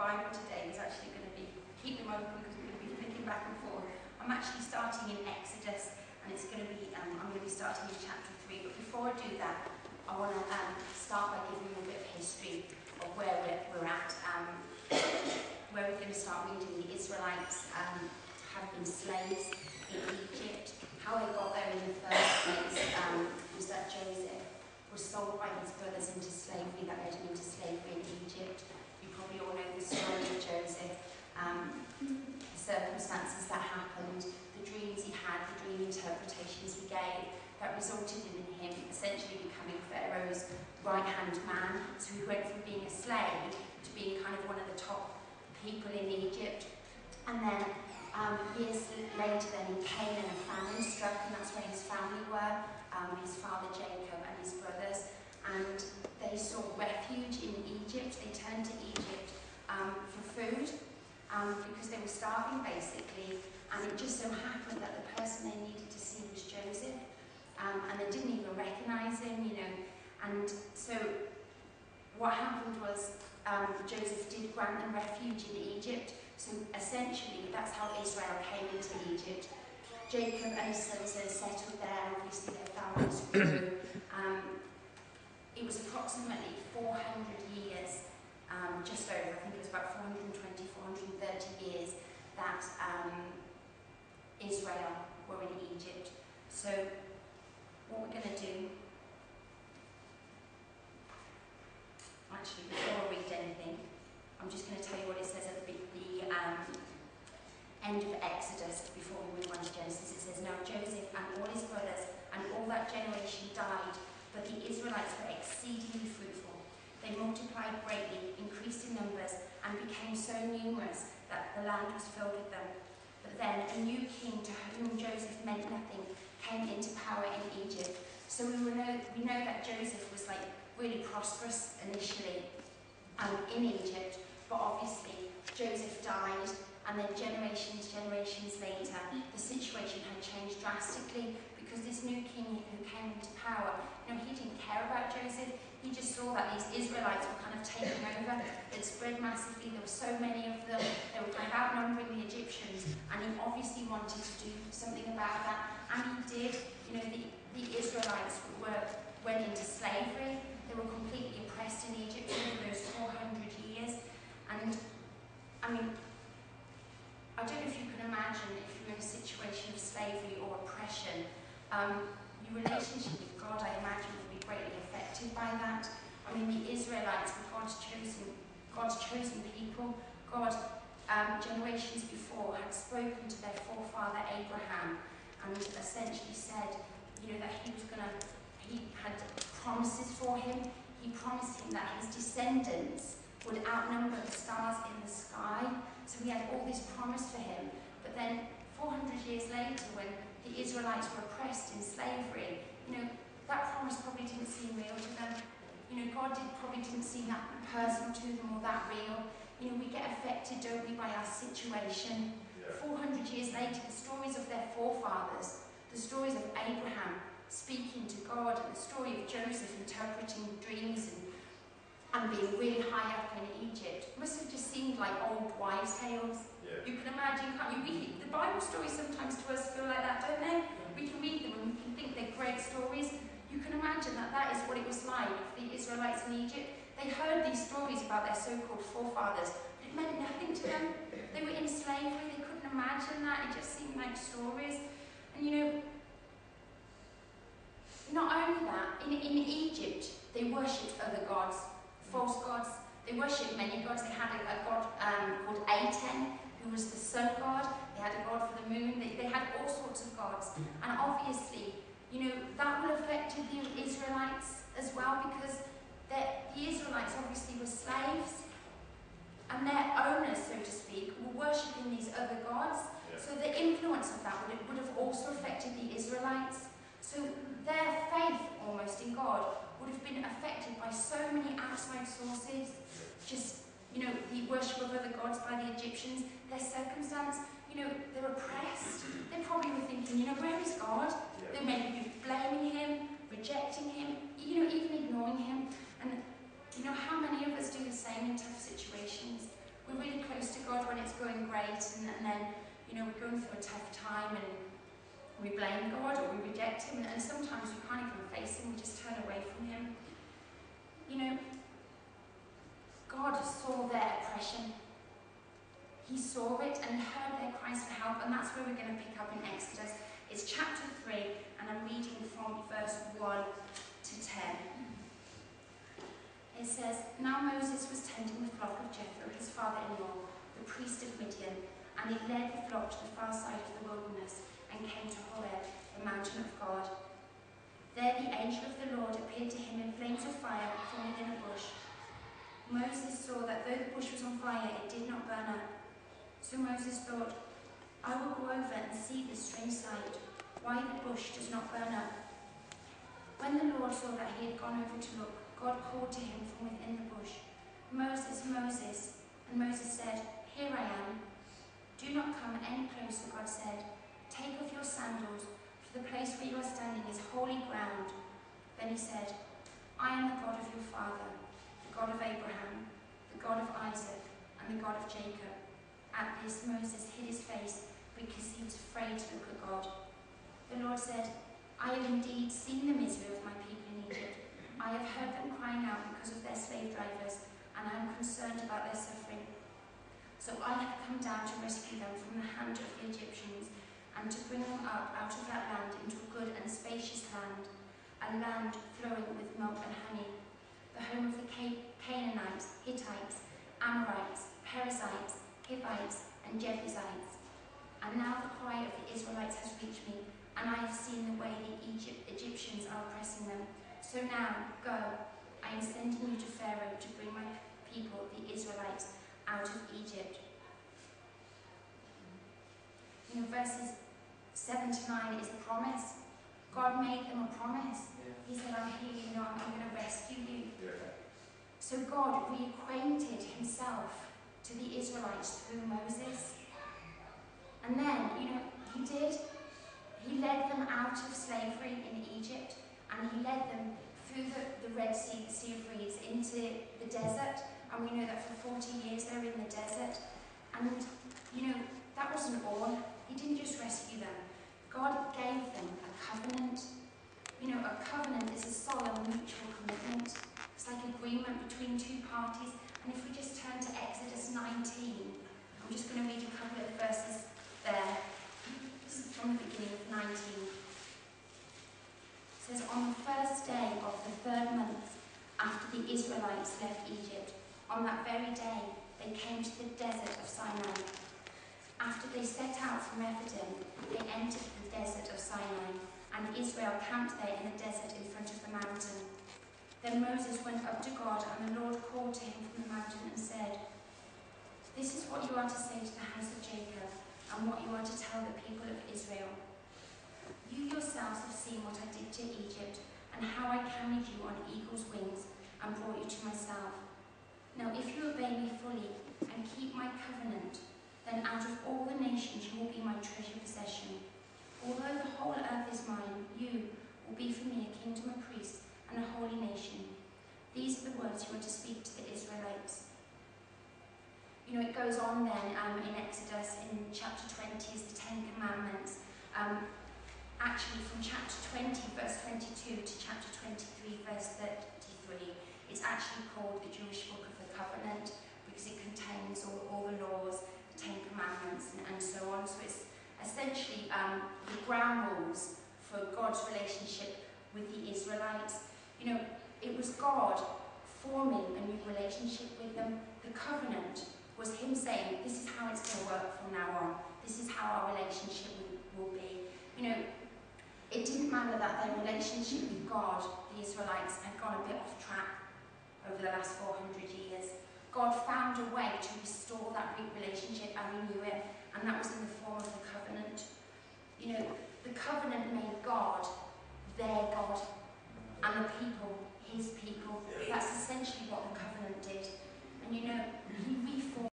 Bible today is actually going to be, keep them open because we're going to be flicking back and forth. I'm actually starting in Exodus, and it's going to be, I'm going to be starting in chapter 3. But before I do that, I want to start by giving you a bit of history of where we're at, where we're going to start reading the Israelites have been slaves in Egypt. How they got there in the first place was that Joseph was sold by his brothers into slavery. That led him into slavery in Egypt. You probably all know the story of Joseph, the circumstances that happened, the dreams he had, the dream interpretations he gave, that resulted in him essentially becoming Pharaoh's right-hand man. So he went from being a slave to being kind of one of the top people in Egypt. And then years later then in Canaan, a famine struck, and that's where his family were, his father Jacob and his brothers, and they sought refuge in Egypt. They turned to Egypt for food because they were starving basically, and it just so happened that the person they needed to see was Joseph, and they didn't even recognise him, you know. And so what happened was Joseph did grant them refuge in Egypt. So essentially, that's how Israel came into Egypt. Jacob and his sons settled there, obviously their families grew. It was approximately 400 years, just over, I think it was about 420, 430 years that Israel were in Egypt. So what we're going to do, actually before I read anything, I'm just going to tell you what it says at the end of Exodus before we move on to Genesis. It says, "Now Joseph and all his brothers and all that generation died, but the Israelites were exceedingly fruitful. They multiplied greatly, increased in numbers, and became so numerous that the land was filled with them. But then a new king to whom Joseph meant nothing came into power in Egypt." So we know that Joseph was like really prosperous initially in Egypt, but obviously Joseph died, and then generations later, the situation had changed drastically because this new king who came into power, you know, he didn't care about Joseph. He just saw that these Israelites were kind of taking over. It spread massively. There were so many of them. They were kind of outnumbering the Egyptians, and he obviously wanted to do something about that, and he did. You know, the Israelites went into slavery. They were completely oppressed in Egypt over those 400 years. And, I mean, I don't know if you can imagine if you're in a situation of slavery or oppression, your relationship with God, I imagine, would be greatly affected by that. I mean, the Israelites were God's chosen people. God, generations before, had spoken to their forefather Abraham and essentially said, you know, that he had promises for him. He promised him that his descendants would outnumber the stars in the sky. So he had all this promise for him. But then 400 years later, when the Israelites were oppressed in slavery, you know, that promise probably didn't seem real to them. You know, God probably didn't seem that personal to them or that real. You know, we get affected, don't we, by our situation. Yeah. 400 years later, the stories of their forefathers, the stories of Abraham speaking to God, and the story of Joseph interpreting dreams and being really high up in Egypt must have just seemed like old wives' tales. Yeah. You can imagine, can't you? The Bible stories sometimes to us feel like that, don't they? We can read them and we can think they're great stories. You can imagine that is what it was like for the Israelites in Egypt. They heard these stories about their so-called forefathers, but it meant nothing to them. They were in slavery, they couldn't imagine that. It just seemed like stories. And you know, not only that, in Egypt, they worshipped other gods, false gods. They worshipped many gods. They had a god called Aten, who was the sun god. They had a god for the moon. They had all sorts of gods. And obviously, you know, that would have affected the Israelites as well, because the Israelites obviously were slaves, and their owners, so to speak, were worshipping these other gods. Yeah. So the influence of that would have also affected the Israelites. So their faith almost in God would have been affected by so many outside sources. Just, you know, the worship of other gods by the Egyptians, their circumstance, you know, they're oppressed. They probably were thinking, you know, where is God? Yeah. They may be blaming him, rejecting him, you know, even ignoring him. And, you know, how many of us do the same in tough situations? We reject him, and sometimes we can't even face him, we just turn away from him. You know, God saw their oppression. He saw it and he heard their cries for help, and that's where we're going to pick up in Exodus. It's chapter 3, and I'm reading from verse 1 to 10. It says, Now Moses was tending the flock of Jethro, his father-in-law, the priest of Midian, and he led the flock to the far side of the wilderness and came to Horeb, the mountain of God. There the angel of the Lord appeared to him in flames of fire from within a bush. Moses saw that though the bush was on fire, it did not burn up. So Moses thought, I will go over and see this strange sight, why the bush does not burn up. When the Lord saw that he had gone over to look, God called to him from within the bush, Moses, Moses. And Moses said, Here I am. Do not come any closer, God said. Take off your sandals, for the place where you are standing is holy ground. Then he said, I am the God of your father, the God of Abraham, the God of Isaac, and the God of Jacob. At this Moses hid his face because he was afraid to look at God. The Lord said, I have indeed seen the misery of my people in Egypt. I have heard them crying out because of their slave drivers, and I am concerned about their suffering. So I have come down to rescue them from the hand of the Egyptians, and to bring them up out of that land into a good and spacious land, a land flowing with milk and honey, the home of the Canaanites, Hittites, Amorites, Perizzites, Hivites, and Jebusites. And now the cry of the Israelites has reached me, and I have seen the way the Egyptians are oppressing them. So now, go, I am sending you to Pharaoh to bring my people, the Israelites, out of Egypt. You know, verses 7 to 9 is a promise. God made them a promise. He said, I'm here, you know, I'm going to rescue you. So God reacquainted himself to the Israelites through Moses. And then, you know, he did. He led them out of slavery in Egypt, and he led them through the Red Sea, the Sea of Reeds, into the desert. And we know that for 40 years they were in the desert. And, you know, that wasn't all. He didn't just rescue them. God gave them a covenant. You know, a covenant is a solemn mutual commitment. It's like agreement between two parties. And if we just turn to Exodus 19, I'm just going to read a couple of verses there. This is from the beginning of 19. It says, On the first day of the 3rd month after the Israelites left Egypt, on that very day they came to the desert of Sinai. After they set out from Rephidim, they entered the desert of Sinai, and Israel camped there in the desert in front of the mountain. Then Moses went up to God, and the Lord called to him from the mountain and said, This is what you are to say to the house of Jacob, and what you are to tell the people of Israel. You yourselves have seen what I did to Egypt, and how I carried you on eagle's wings and brought you to myself. Now if you obey me fully and keep my covenant, then out of all the nations you will be my treasured possession. Although the whole earth is mine, you will be for me a kingdom of priests and a holy nation. These are the words you are to speak to the Israelites. You know, it goes on then in Exodus, in chapter 20 is the 10 Commandments. Actually from chapter 20 verse 22 to chapter 23 verse 33, it's actually called the Jewish Book of the Covenant because it contains all the laws, the 10 Commandments and so on. So it's essentially the ground rules for God's relationship with the Israelites. You know, it was God forming a new relationship with them. The covenant was him saying, this is how it's going to work from now on. This is how our relationship will be. You know, it didn't matter that their relationship with God, the Israelites, had gone a bit off track over the last 400 years. God found a way to restore that relationship and renew it, and that was in the form of the covenant. You know, the covenant made God their God, and the people his people. That's essentially what the covenant did. And you know, he